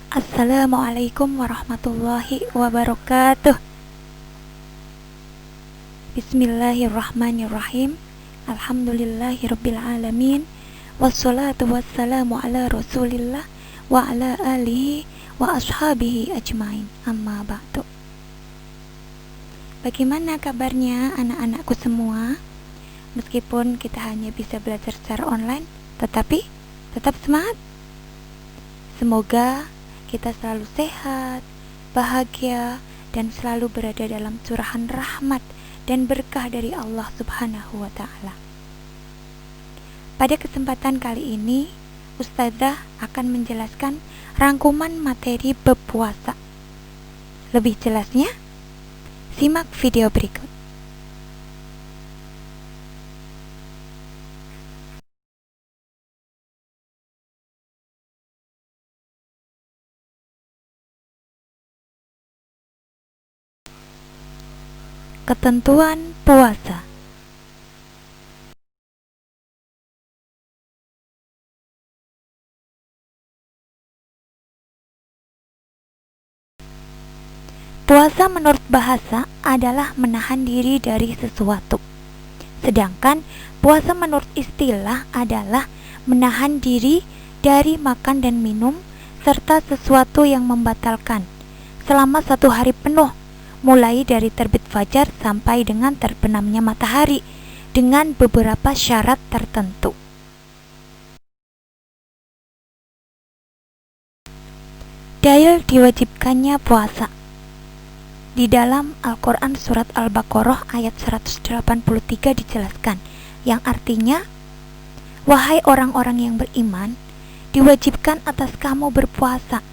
Assalamualaikum warahmatullahi wabarakatuh. Bismillahirrahmanirrahim. Alhamdulillahirabbil alamin. Wassalatu wassalamu ala Rasulillah wa ala alihi wa ashabihi ajmain. Amma ba'du. Bagaimana kabarnya anak-anakku semua? Meskipun kita hanya bisa belajar secara online, tetapi tetap semangat. Semoga kita selalu sehat, bahagia, dan selalu berada dalam curahan rahmat dan berkah dari Allah Subhanahu wa Ta'ala. Pada kesempatan kali ini, Ustazah akan menjelaskan rangkuman materi bab puasa. Lebih jelasnya, simak video berikut. Ketentuan puasa. Puasa menurut bahasa adalah menahan diri dari sesuatu. Sedangkan puasa menurut istilah adalah menahan diri dari makan dan minum serta sesuatu yang membatalkan selama 1 hari penuh, mulai dari terbit fajar sampai dengan terbenamnya matahari, dengan beberapa syarat tertentu. Dalil diwajibkannya puasa. Di dalam Al-Quran surat Al-Baqarah ayat 183 dijelaskan, yang artinya, wahai orang-orang yang beriman, diwajibkan atas kamu berpuasa,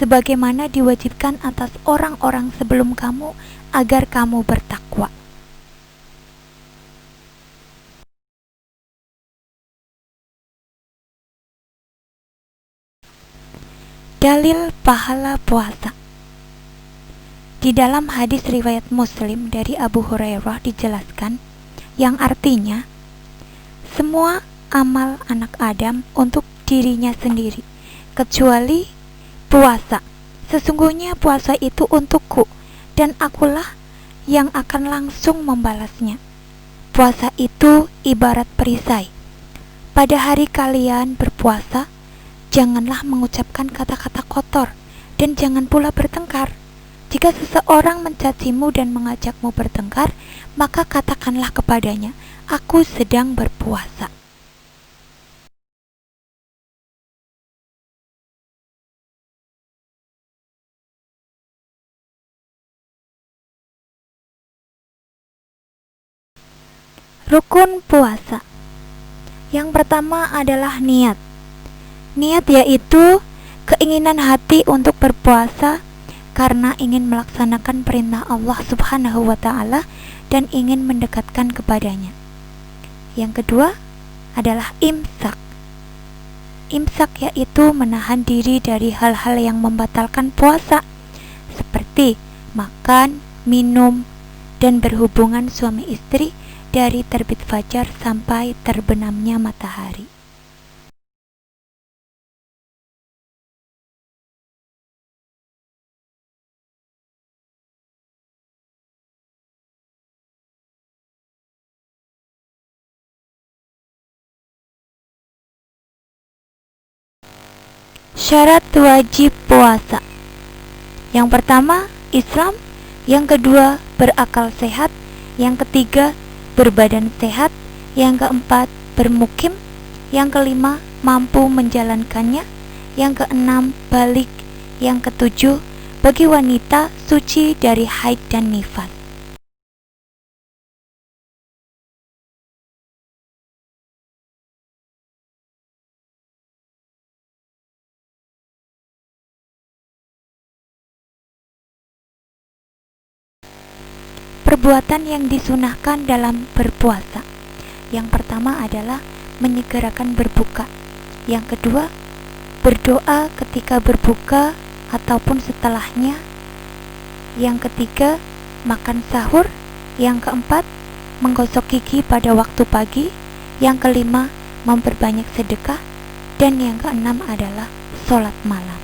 sebagaimana diwajibkan atas orang-orang sebelum kamu, agar kamu bertakwa. Dalil pahala puasa. Di dalam hadis riwayat Muslim dari Abu Hurairah dijelaskan, yang artinya, semua amal anak Adam untuk dirinya sendiri, kecuali puasa. Sesungguhnya puasa itu untukku, dan akulah yang akan langsung membalasnya. Puasa itu ibarat perisai. Pada hari kalian berpuasa, janganlah mengucapkan kata-kata kotor, dan jangan pula bertengkar. Jika seseorang mencacimu dan mengajakmu bertengkar, maka katakanlah kepadanya, aku sedang berpuasa. Rukun puasa. Yang pertama adalah niat. Niat yaitu keinginan hati untuk berpuasa karena ingin melaksanakan perintah Allah Subhanahu wa Ta'ala dan ingin mendekatkan kepadanya. Yang kedua adalah imsak. Imsak yaitu menahan diri dari hal-hal yang membatalkan puasa, seperti makan, minum, dan berhubungan suami istri dari terbit fajar sampai terbenamnya matahari. Syarat wajib puasa. Yang pertama, Islam. Yang kedua, berakal sehat. Yang ketiga, berbadan sehat. Yang keempat, bermukim. Yang kelima, mampu menjalankannya. Yang keenam, balik. Yang ketujuh, bagi wanita suci dari haid dan nifas. Perbuatan yang disunahkan dalam berpuasa. Yang pertama adalah menyegerakan berbuka. Yang kedua, berdoa ketika berbuka ataupun setelahnya. Yang ketiga, makan sahur. Yang keempat, menggosok gigi pada waktu pagi. Yang kelima, memperbanyak sedekah. Dan yang keenam adalah sholat malam.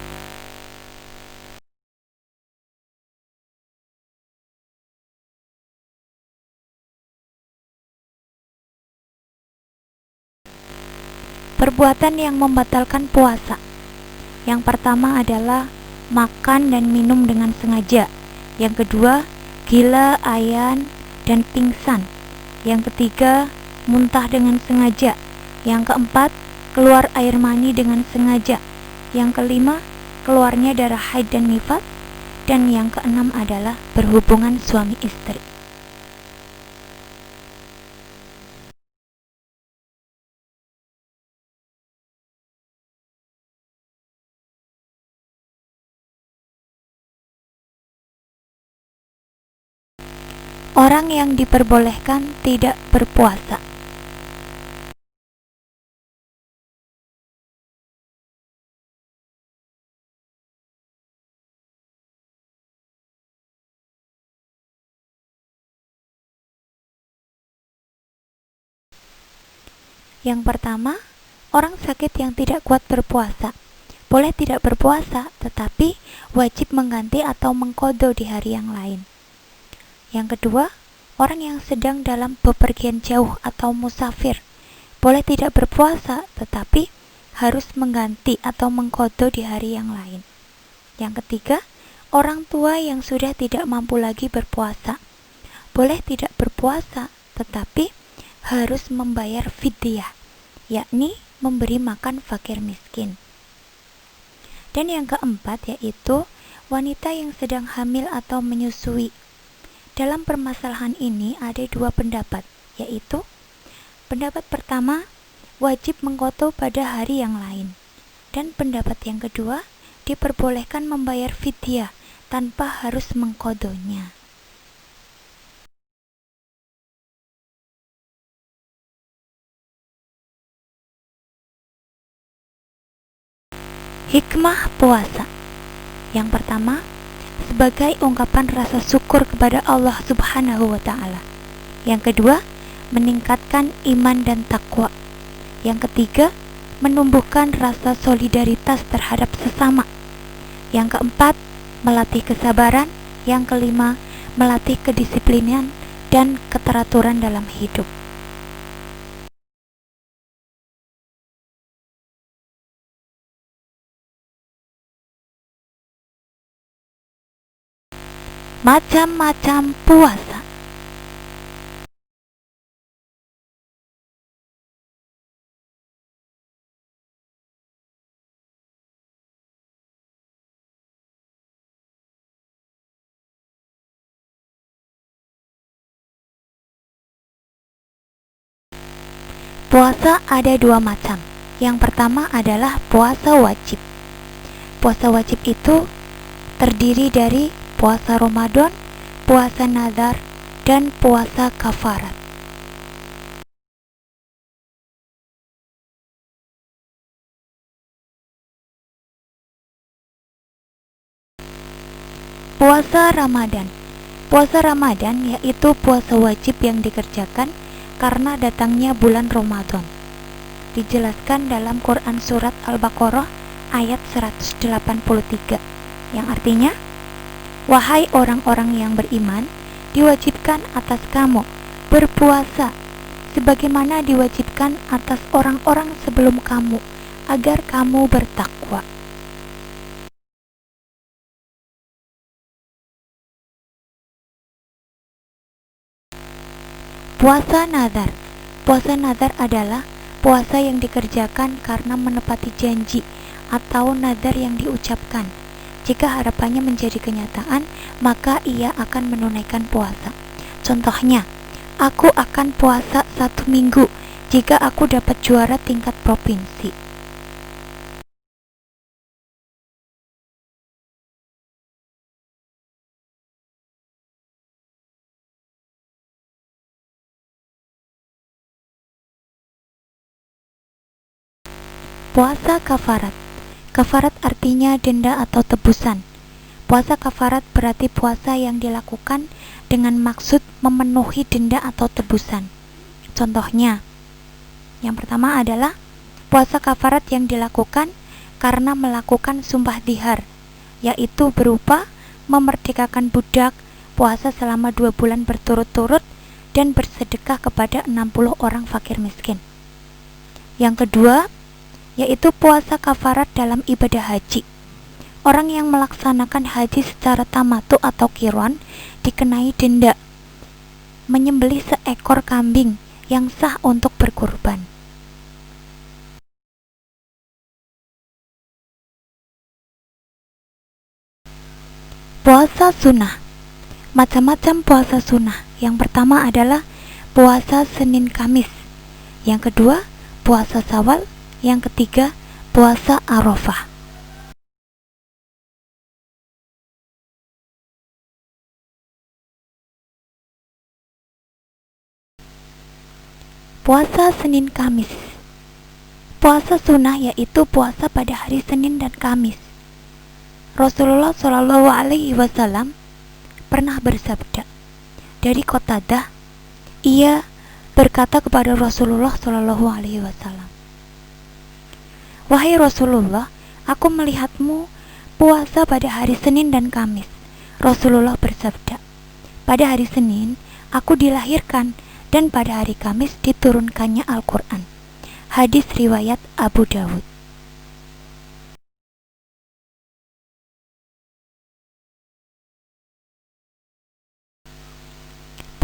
Perbuatan yang membatalkan puasa. Yang pertama adalah makan dan minum dengan sengaja. Yang kedua, gila, ayan, dan pingsan. Yang ketiga, muntah dengan sengaja. Yang keempat, keluar air mani dengan sengaja. Yang kelima, keluarnya darah haid dan nifas. Dan yang keenam adalah berhubungan suami istri. Orang yang diperbolehkan tidak berpuasa. Yang pertama, orang sakit yang tidak kuat berpuasa. Boleh tidak berpuasa, tetapi wajib mengganti atau mengqadha di hari yang lain. Yang kedua, orang yang sedang dalam bepergian jauh atau musafir. Boleh tidak berpuasa, tetapi harus mengganti atau mengqadha di hari yang lain. Yang ketiga, orang tua yang sudah tidak mampu lagi berpuasa. Boleh tidak berpuasa, tetapi harus membayar fidyah, yakni memberi makan fakir miskin. Dan yang keempat yaitu wanita yang sedang hamil atau menyusui. Dalam permasalahan ini ada dua pendapat, yaitu pendapat pertama, wajib mengqadha pada hari yang lain. Dan pendapat yang kedua, diperbolehkan membayar fidyah tanpa harus mengqadhanya. Hikmah puasa. Yang pertama, sebagai ungkapan rasa syukur kepada Allah Subhanahu wa Ta'ala. Yang kedua, meningkatkan iman dan takwa. Yang ketiga, menumbuhkan rasa solidaritas terhadap sesama. Yang keempat, melatih kesabaran. Yang kelima, melatih kedisiplinan dan keteraturan dalam hidup. Macam-macam puasa. Puasa ada dua macam. Yang pertama adalah puasa wajib. Puasa wajib itu terdiri dari puasa Ramadan, puasa nazar, dan puasa kafarat. Puasa Ramadan. Puasa Ramadan yaitu puasa wajib yang dikerjakan karena datangnya bulan Ramadan. Dijelaskan dalam Quran surat Al-Baqarah ayat 183, yang artinya, wahai orang-orang yang beriman, diwajibkan atas kamu berpuasa sebagaimana diwajibkan atas orang-orang sebelum kamu, agar kamu bertakwa. Puasa nazar. Puasa nazar adalah puasa yang dikerjakan karena menepati janji atau nazar yang diucapkan. Jika harapannya menjadi kenyataan, maka ia akan menunaikan puasa. Contohnya, aku akan puasa 1 minggu jika aku dapat juara tingkat provinsi. Puasa kafarat. Kafarat artinya denda atau tebusan. Puasa kafarat berarti puasa yang dilakukan dengan maksud memenuhi denda atau tebusan. Contohnya, yang pertama adalah puasa kafarat yang dilakukan karena melakukan sumpah dzihar, yaitu berupa memerdekakan budak, puasa selama 2 bulan berturut-turut, dan bersedekah kepada 60 orang fakir miskin. Yang kedua, yaitu puasa kafarat dalam ibadah haji. Orang yang melaksanakan haji secara tamatu atau qiron dikenai denda menyembelih seekor kambing yang sah untuk berkurban. Puasa sunnah. Macam-macam puasa sunnah. Yang pertama adalah puasa Senin Kamis. Yang kedua, puasa Syawal. Yang ketiga, puasa Arafah. Puasa Senin Kamis. Puasa sunnah yaitu puasa pada hari Senin dan Kamis. Rasulullah Shallallahu Alaihi Wasallam pernah bersabda dari Qatadah, ia berkata kepada Rasulullah Shallallahu Alaihi Wasallam, "Wahai Rasulullah, aku melihatmu puasa pada hari Senin dan Kamis." Rasulullah bersabda, "Pada hari Senin aku dilahirkan dan pada hari Kamis diturunkannya Al-Quran." Hadis riwayat Abu Dawud.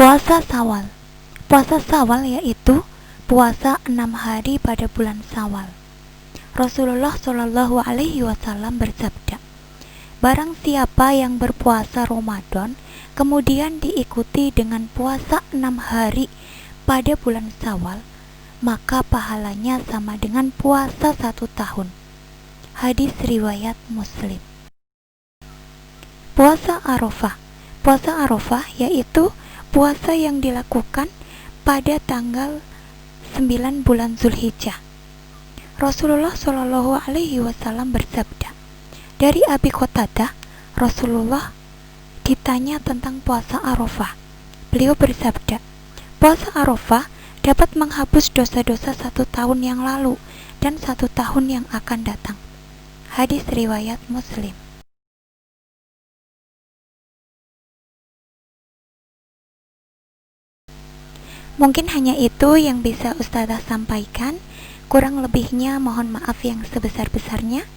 Puasa Syawal. Puasa Syawal yaitu puasa 6 hari pada bulan Syawal. Rasulullah Shallallahu Alaihi Wasallam bersabda, barang siapa yang berpuasa Ramadan kemudian diikuti dengan puasa 6 hari pada bulan Syawal, maka pahalanya sama dengan puasa 1 tahun. Hadis riwayat Muslim. Puasa Arafah. Puasa Arafah yaitu puasa yang dilakukan pada tanggal 9 bulan Zulhijjah. Rasulullah Shallallahu Alaihi Wasallam bersabda, dari Abi Qatadah, Rasulullah ditanya tentang puasa Arafah. Beliau bersabda, puasa Arafah dapat menghapus dosa-dosa 1 tahun yang lalu dan 1 tahun yang akan datang. Hadis riwayat Muslim. Mungkin hanya itu yang bisa Ustazah sampaikan. Kurang lebihnya mohon maaf yang sebesar-besarnya.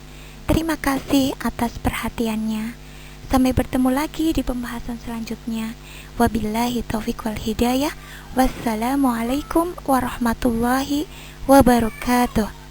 Terima kasih atas perhatiannya. Sampai bertemu lagi di pembahasan selanjutnya. Wabillahi taufiq wal hidayah. Wassalamualaikum warahmatullahi wabarakatuh.